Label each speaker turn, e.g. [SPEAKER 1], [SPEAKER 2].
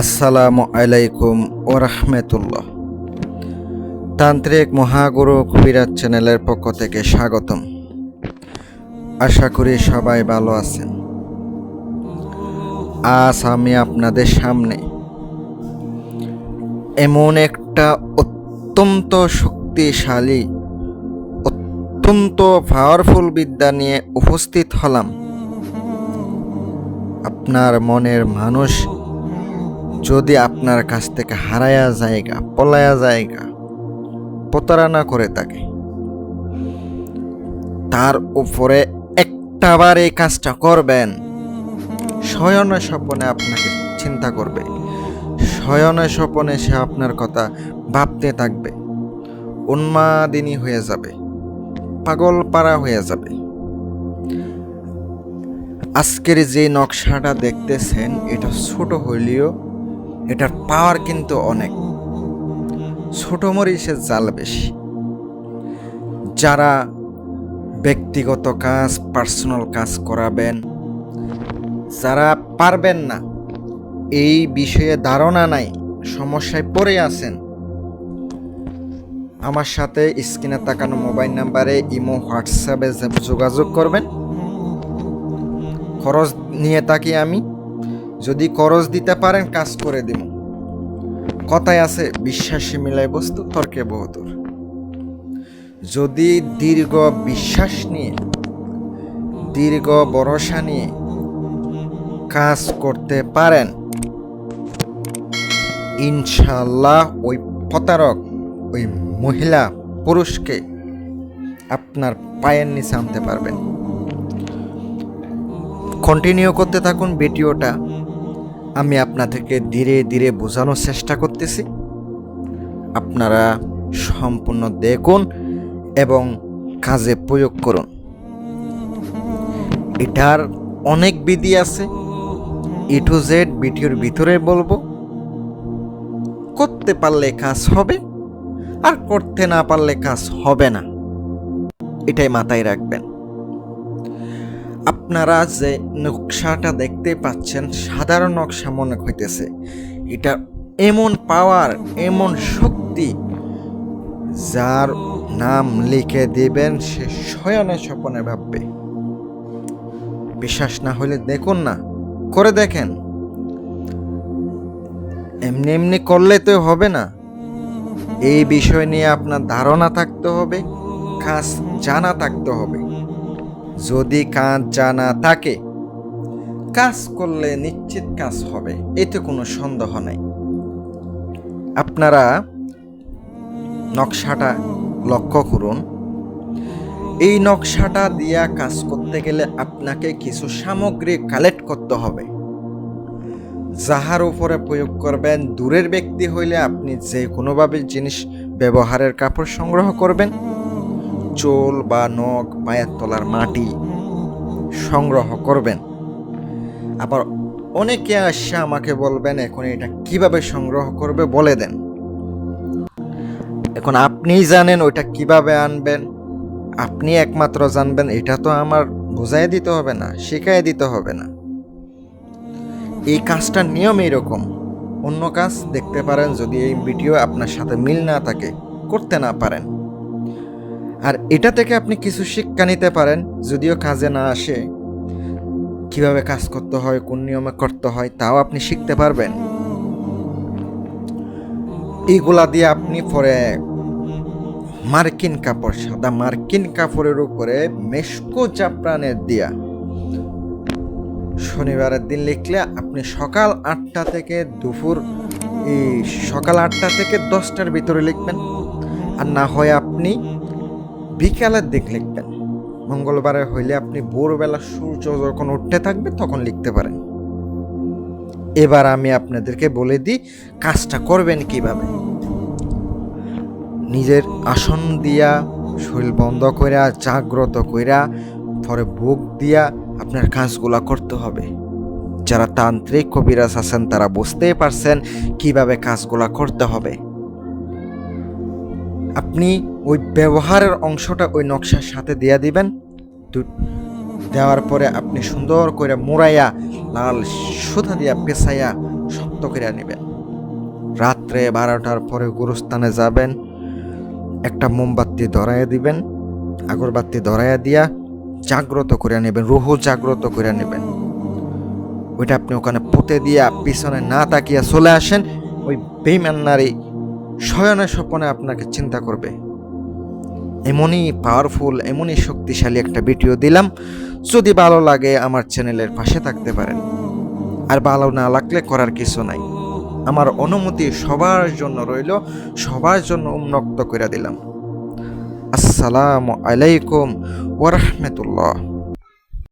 [SPEAKER 1] আসসালামু আলাইকুম ওরহমতুল্লাহ। তান্ত্রিক মহাগুরু কবিরাজ চ্যানেলের পক্ষ থেকে স্বাগতম। আশা করি সবাই ভালো আছেন। আজ আমি আপনাদের সামনে এমন একটা অত্যন্ত শক্তিশালী, অত্যন্ত পাওয়ারফুল বিদ্যা নিয়ে উপস্থিত হলাম। আপনার মনের মানুষ যদি আপনার কাছ থেকে হারায়া জায়গা, পলায়া জায়গা, প্রতারণা করে থাকে, তার উপরে একটাবার এই কাজটা করবেন, শয়নে স্বপনে আপনাকে চিন্তা করবে, শয়নে স্বপনে সে আপনার কথা ভাবতে থাকবে, উন্মাদিনী হয়ে যাবে, পাগল পাড়া হয়ে যাবে। আজকের যে নকশাটা দেখতেছেন, এটা ছোট হইলেও এটার পাওয়ার কিন্তু অনেক। ছোট মরিচের জাল বেশি। যারা ব্যক্তিগত কাজ, পার্সোনাল কাজ করাবেন, যারা পারবেন না, এই বিষয়ে ধারণা নাই, সমস্যায় পড়ে আছেন, আমার সাথে স্ক্রিনে তাকানো মোবাইল নাম্বারে ইমো, হোয়াটসঅ্যাপে যোগাযোগ করবেন। খরচ নিয়ে থাকি আমি। যদি খরচ দিতে পারেন, কাজ করে দিব। কথায় আছে, বিশ্বাসে মিলাই বস্তু, তর্কে বহুদূর। যদি দীর্ঘ বিশ্বাস নিয়ে, দীর্ঘ ভরসা নিয়ে কাজ করতে পারেন, ইনশাআল্লাহ ওই প্রতারক, ওই মহিলা পুরুষকে আপনার পায়ের নিচে আনতে পারবেন। কন্টিনিউ করতে থাকুন ভিডিওটা। আমি আপনাদেরকে ধীরে ধীরে বোঝানোর চেষ্টা করতেছি। আপনারা সম্পূর্ণ দেখুন এবং কাজে প্রয়োগ করুন। এটার অনেক বিধি আছে, এ টু জেড ভিডিওর ভিতরে বলবো। করতে পারলে কাজ হবে, আর করতে না পারলে কাজ হবে না, এটাই মাথায় রাখবেন। আপনারা যে নকশাটা দেখতে পাচ্ছেন, সাধারণ নকশা মনে হইতেছে, এটা এমন পাওয়ার, এমন শক্তি, যার নাম লিখে দিবেন সে শয়নে স্বপনে ভাববে। বিশ্বাস না হলে দেখুন না, করে দেখেন। এমনি এমনি করলে তো হবে না, এই বিষয় নিয়ে আপনার ধারণা থাকতে হবে, কাজ জানা থাকতে হবে। যদি কাজ জানা থাকে, কাজ করলে নিশ্চিত কাজ হবে, এতে কোনো সন্দেহ নাই। আপনারা নকশাটা লক্ষ্য করুন। এই নকশাটা দিয়া কাজ করতে গেলে আপনাকে কিছু সামগ্রী কালেক্ট করতে হবে। যাহার উপরে প্রয়োগ করবেন, দূরের ব্যক্তি হইলে আপনি যে কোনোভাবে জিনিস ব্যবহারের কাপড় সংগ্রহ করবেন, চুল বা নখ, পায়ের তলার মাটি সংগ্রহ করবেন। আবার অনেকে আসে আমাকে বলবেন, এখন এটা কিভাবে সংগ্রহ করবে বলে দেন। এখন আপনিই জানেন ওইটা কিভাবে আনবেন, আপনি একমাত্র জানবেন। এটা তো আমার বোঝাই দিতে হবে না, শিখাই দিতে হবে না। এই কাজটার নিয়ম এইরকম। অন্য কাজ দেখতে পারেন, যদি এই ভিডিও আপনার সাথে মিল না থাকে, করতে না পারেন। আর এটা থেকে আপনি কিছু শিক্ষা নিতে পারেন, যদিও কাজে না আসে, কিভাবে কাজ করতে হয়, কোন নিয়মে করতে হয়, তাও আপনি শিখতে পারবেন। এইগুলা দিয়ে আপনি পরে মার্কিন কাপড়, সাদা মার্কিন কাপড়ের উপরে মেশকো জাফরানের দিয়া শনিবারের দিন লিখলে, আপনি সকাল 8টা থেকে সকাল 8টা থেকে 10টার ভিতরে লিখবেন। আর না হয় আপনি বিকালের দিক লিখবেন। মঙ্গলবারে হইলে আপনি ভোরবেলা সূর্য যখন উঠতে থাকবে তখন লিখতে পারেন। এবার আমি আপনাদেরকে বলে দিই কাজটা করবেন কিভাবে। নিজের আসন দিয়া, শরীর বন্ধ কইরা, জাগ্রত কইরা, পরে বুক দিয়া আপনার কাজগুলা করতে হবে। যারা তান্ত্রিক কবিরাজ আছেন তারা বুঝতেই পারছেন কিভাবে কাজগুলা করতে হবে। আপনি ওই ব্যবহারের অংশটা ওই নকশার সাথে দিয়ে দিবেন। দেওয়ার পরে আপনি সুন্দর করে মোড়াইয়া, লাল সুতা দিয়া পেঁচাইয়া, শক্ত উন্মুক্ত করে নেবেন। রাত্রে 12টার পরে গুরুস্থানে যাবেন, একটা মোমবাতি ধরাইয়া দিবেন, আগরবাতি ধরাইয়া দিয়া জাগ্রত করে নেবেন, রুহ জাগ্রত করে নেবেন। ওইটা আপনি ওখানে পুঁতে দিয়া পিছনে না তাকিয়া চলে আসেন। ওই বেঈমান নারী শয়নে স্বপনে আপনাকে চিন্তা করবে। এমনই পাওয়ারফুল, এমনই শক্তিশালী একটা ভিডিও দিলাম। যদি ভালো লাগে আমার চ্যানেলের পাশে থাকতে পারেন, আর ভালো না লাগলে করার কিছু নাই। আমার অনুমতি সবার জন্য রইল, সবার জন্য উন্মুক্ত করে দিলাম। আসসালামু আলাইকুম ওয়া রাহমাতুল্লাহ।